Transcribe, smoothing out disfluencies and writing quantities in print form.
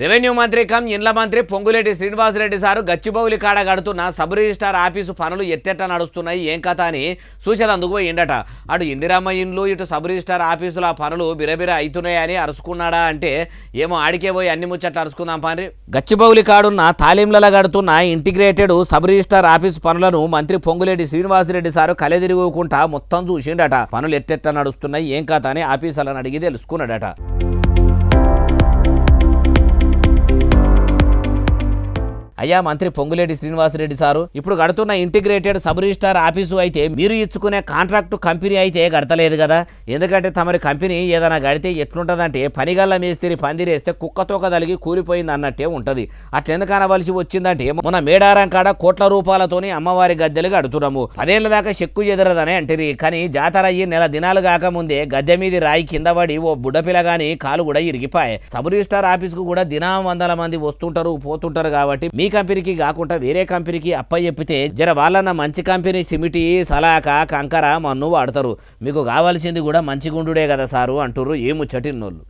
Revenue మంత్రి come ఇండ్ల మంత్రి పొంగులేటి శ్రీనివాసరెడ్డి సారు గచ్చిబౌలి కాడ గడుతున్న సబ్ రిజిస్టార్ ఆఫీసు పనులు ఎత్తెట్ట నడుస్తున్నాయి ఏం కథ అని చూసేదందుకు పోయిండట. అటు ఇందిరమ్మ ఇండ్లు ఇటు సబ్ రిజిస్టార్ ఆఫీసుల పనులు బిరబిర అవుతున్నాయని అరుచుకున్నాడా అంటే ఏమో ఆడికే పోయి అన్ని ముచ్చట్లు అరుచుకుందాం పారి. గచ్చిబౌలి కాడున్న తాలింల గడుతున్న ఇంటిగ్రేటెడ్ సబ్ రిజిస్టార్ ఆఫీసు పనులను మంత్రి పొంగులేటి శ్రీనివాసరెడ్డి సారు కలెదిరుగుకుంటా మొత్తం చూసిండట. పనులు ఎత్తెట్ట నడుస్తున్నాయి ఏం కథ అని ఆఫీసర్లను అడిగి తెలుసుకున్నాడట. అయ్యా మంత్రి పొంగులేటి శ్రీనివాసరెడ్డి సారు, ఇప్పుడు గడుతున్న ఇంటిగ్రేటెడ్ సబ్ రిజిస్టార్ ఆఫీసు అయితే మీరు ఇచ్చుకునే కాంట్రాక్టు కంపెనీ అయితే గడతలేదు కదా. ఎందుకంటే తమరి కంపెనీ ఏదైనా గడితే ఎట్లుంటుందంటే పనిగల్ల మేస్తిరి పందిరేస్తే కుక్కతోక తలిగి కూలిపోయింది అన్నట్టే ఉంటుంది. అట్లెందుకు అనవలసి వచ్చిందంటే మన మేడారం కాడ కోట్ల రూపాయలతోని అమ్మవారి గద్దెలు గడుతున్నాము. 10 ఏళ్ల దాకా చెక్కు చెదరదని అంటారు. కానీ జాతర అయ్యి నెల దినాలు కాకముందే గద్దె మీది రాయి కింద పడి ఓ బుడ్డపిల్లగాని కాలు కూడా ఇరిగిపాయి. సబ్ రిజిస్టార్ ఆఫీసుకు కూడా దినం వందల మంది వస్తుంటారు పోతుంటారు. కాబట్టి మీ కంపెనీకి కాకుండా వేరే కంపెనీకి అప్పచెప్పితే జర వాళ్ళన్న మంచి కంపెనీ సిమిటి సలాక కంకర మన్ను వాడతారు. మీకు కావాల్సింది కూడా మంచి గుండుడే కదా సారు అంటుర్రు ఏ ముచ్చటిన్నోళ్ళు.